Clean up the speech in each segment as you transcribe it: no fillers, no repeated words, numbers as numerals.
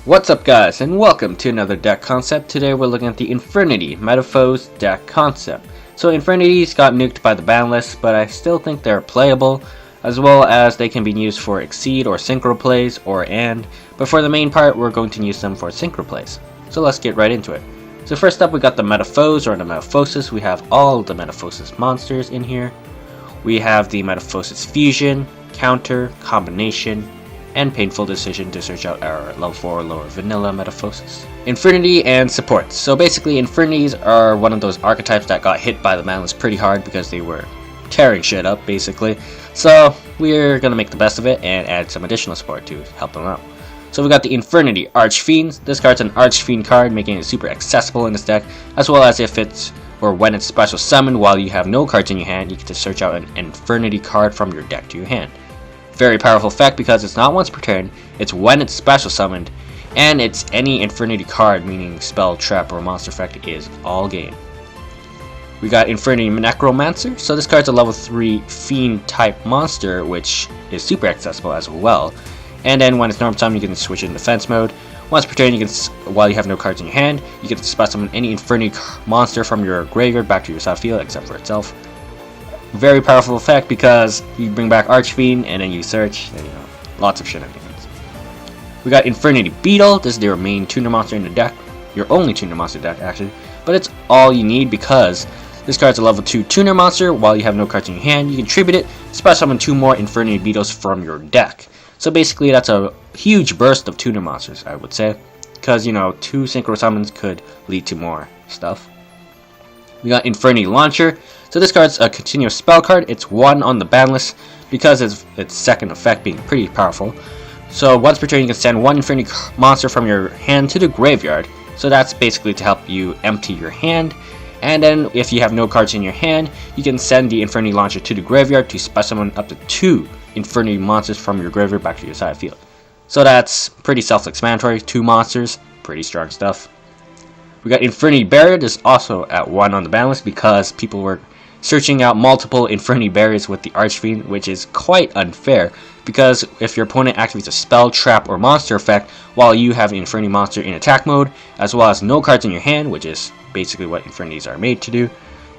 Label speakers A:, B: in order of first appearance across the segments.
A: What's up guys, and welcome to another deck concept. Today we're looking at the Infernity Metalfoes deck concept. So Infernities got nuked by the ban list, but I still think they're playable, as well as they can be used for Exceed or Synchro plays or but for the main part we're going to use them for Synchro plays. So let's get right into it. So first up we got the Metalfoes or the Metalfoes. We have all the Metalfoes monsters in here. We have the Metalfoes Fusion, Counter, Combination, and Painful Decision to search out our level 4 or lower vanilla Metalfoes. Infernity and supports. So basically Infernities are one of those archetypes that got hit by the ban list pretty hard because they were tearing shit up basically. So we're gonna make the best of it and add some additional support to help them out. So we got the Infernity Archfiend. This card's an Archfiend card, making it super accessible in this deck, as well as if it's or when it's special summoned while you have no cards in your hand, you get to search out an Infernity card from your deck to your hand. Very powerful effect because it's not once per turn, it's when it's special summoned, and it's any Infernity card, meaning spell, trap, or monster effect is all game. We got Infernity Necromancer. So this card's a level 3 fiend type monster, which is super accessible as well. And then when it's normal time, you can switch it in defense mode. Once per turn, you can, while you have no cards in your hand, you can special summon any Infernity monster from your graveyard back to your side field except for itself. Very powerful effect because you bring back Archfiend and then you search, and lots of shenanigans. We got Infernity Beetle. This is their main tuner monster in the deck, your only tuner monster deck actually, but it's all you need because this card's a level 2 tuner monster. While you have no cards in your hand, you can tribute it, special summon 2 more Infernity Beetles from your deck. So basically that's a huge burst of tuner monsters, I would say, because 2 synchro summons could lead to more stuff. We got Infernity Launcher. So this card's a continuous spell card. It's 1 on the ban list because of its second effect being pretty powerful. So once per turn you can send 1 Infernity monster from your hand to the graveyard. So that's basically to help you empty your hand. And then if you have no cards in your hand, you can send the Infernity Launcher to the graveyard to special summon up to 2 Infernity monsters from your graveyard back to your side field. So that's pretty self-explanatory. 2 monsters, pretty strong stuff. We got Infernity Barrier. This is also at 1 on the ban list because people were searching out multiple Infernity Barriers with the Archfiend, which is quite unfair because if your opponent activates a spell, trap, or monster effect while you have an Infernity monster in attack mode, as well as no cards in your hand, which is basically what Infernities are made to do,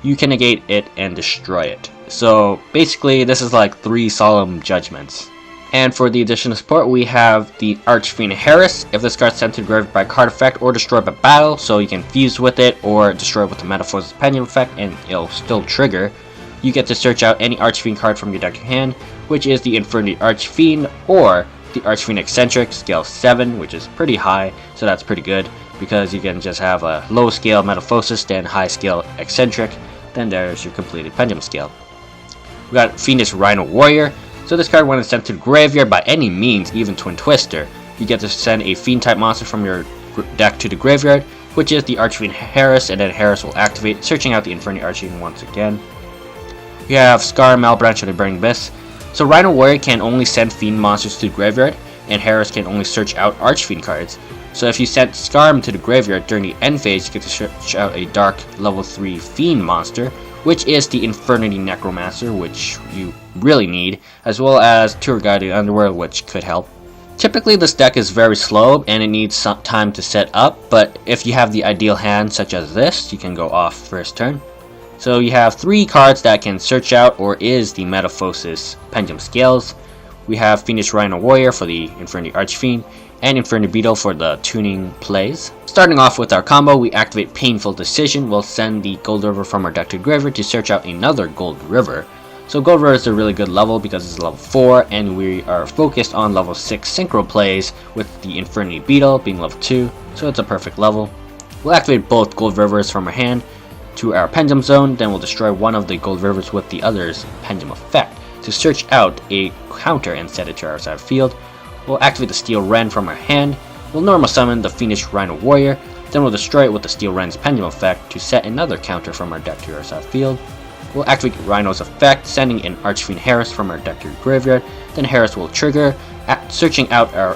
A: you can negate it and destroy it. So basically this is like 3 solemn judgments. And for the additional support, we have the Archfiend Harris. If this card's sent to the graveyard by card effect or destroyed by battle, so you can fuse with it or destroy it with the Metalfoes Pendulum effect and it'll still trigger, you get to search out any Archfiend card from your deck to hand, which is the Infernity Archfiend or the Archfiend Eccentric, scale 7, which is pretty high, so that's pretty good because you can just have a low scale Metalfoes, then high scale Eccentric, then there's your completed Pendulum scale. We got Fiendish Rhino Warrior. So this card, when it's sent to the graveyard by any means, even Twin Twister, you get to send a Fiend type monster from your deck to the graveyard, which is the Archfiend Harris, and then Harris will activate, searching out the Infernity Archfiend once again. We have Scar, Malbranch, and the Burning Abyss. So Rhino Warrior can only send Fiend monsters to the graveyard, and Harris can only search out Archfiend cards. So if you send Scarm to the graveyard during the end phase, you get to search out a dark level 3 Fiend monster, which is the Infernity Necromancer, which you really need, as well as Tour Guide to the Underworld, which could help. Typically this deck is very slow and it needs some time to set up, but if you have the ideal hand such as this, you can go off first turn. So you have 3 cards that can search out or is the Metalfoes Pendulum Scales. We have Fiendish Rhino Warrior for the Infernity Archfiend, and Infernity Beetle for the tuning plays. Starting off with our combo, we activate Painful Decision. We'll send the Gold River from our deck to the graveyard to search out another Gold River. So Gold River is a really good level because it's level 4 and we are focused on level 6 synchro plays with the Infernity Beetle being level 2, so it's a perfect level. We'll activate both Gold Rivers from our hand to our Pendulum Zone, then we'll destroy one of the Gold Rivers with the other's Pendulum effect to search out a counter and set it to our side field. We'll activate the Steel Wren from our hand, we'll normal summon the Fiendish Rhino Warrior, then we'll destroy it with the Steel Wren's Pendulum effect to set another counter from our deck to our side field. We'll activate Rhino's effect, sending an Archfiend Harris from our deck to the graveyard, then Harris will trigger, searching out our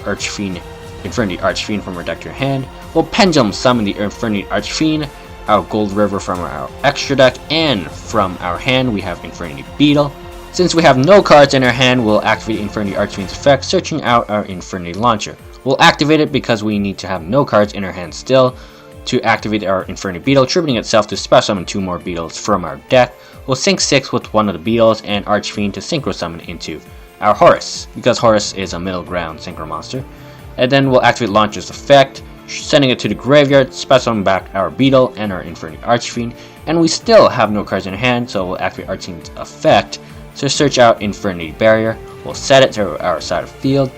A: Infernity Archfiend from our deck to our hand. We'll Pendulum summon the Infernity Archfiend, our Gold River from our extra deck, and from our hand we have Infernity Beetle. Since we have no cards in our hand, we'll activate Infernity Archfiend's effect, searching out our Infernity Launcher. We'll activate it because we need to have no cards in our hand still to activate our Infernity Beetle, tributing itself to special summon 2 more beetles from our deck. We'll sync 6 with one of the beetles and Archfiend to synchro summon into our Horus, because Horus is a middle ground synchro monster. And then we'll activate Launcher's effect, sending it to the graveyard, special summon back our beetle and our Infernity Archfiend. And we still have no cards in hand, so we'll activate Archfiend's effect to search out Infernity Barrier. We'll set it to our side of field.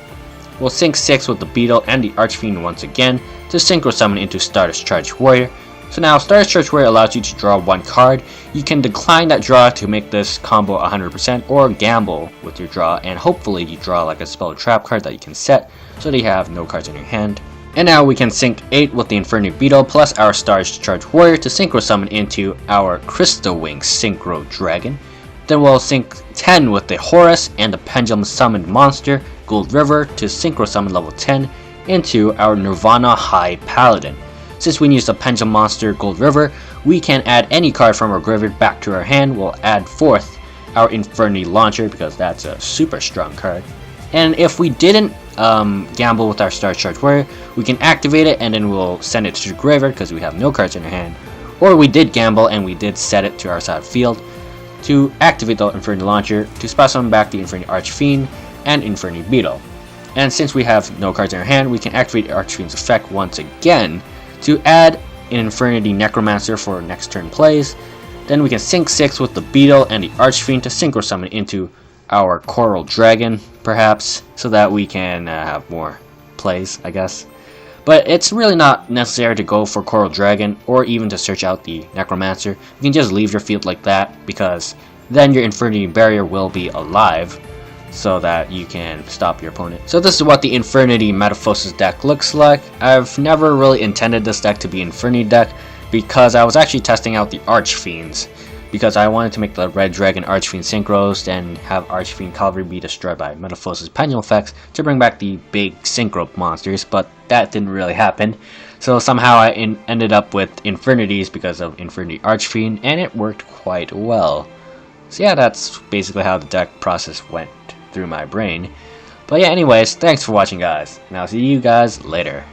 A: We'll sync 6 with the beetle and the Archfiend once again to synchro summon into Stardust Charge Warrior. So now Stardust Charge Warrior allows you to draw 1 card. You can decline that draw to make this combo 100% or gamble with your draw, and hopefully you draw like a spell trap card that you can set so that you have no cards in your hand. And now we can sync 8 with the Infernity Beetle plus our Stardust Charge Warrior to synchro summon into our Crystal Wing Synchro Dragon. Then we'll sync 10 with the Horus and the Pendulum Summoned Monster Gold River to synchro summon level 10 into our Nirvana High Paladin. Since we use the Pendulum Monster Gold River, we can add any card from our graveyard back to our hand. We'll add forth our Infernity Launcher because that's a super strong card. And if we didn't gamble with our Star Charge Warrior, we can activate it and then we'll send it to the graveyard because we have no cards in our hand. Or we did gamble and we did set it to our side of field to activate the Infernity Launcher to special summon back the Infernity Archfiend and Infernity Beetle. And since we have no cards in our hand, we can activate Archfiend's effect once again to add an Infernity Necromancer for next turn plays. Then we can sync 6 with the Beetle and the Archfiend to synchro summon into our Coral Dragon, perhaps, so that we can have more plays, I guess. But it's really not necessary to go for Coral Dragon or even to search out the Necromancer. You can just leave your field like that because then your Infernity Barrier will be alive so that you can stop your opponent. So this is what the Infernity Metalfoes deck looks like. I've never really intended this deck to be Infernity deck because I was actually testing out the Archfiends because I wanted to make the Red Dragon Archfiend synchros and have Archfiend Cavalry be destroyed by Metalfoes' Pendulum effects to bring back the big synchro monsters, but that didn't really happen. So somehow I ended up with Infernities because of Infernity Archfiend, and it worked quite well. So yeah, that's basically how the deck process went through my brain. But yeah, anyways, thanks for watching guys, and I'll see you guys later.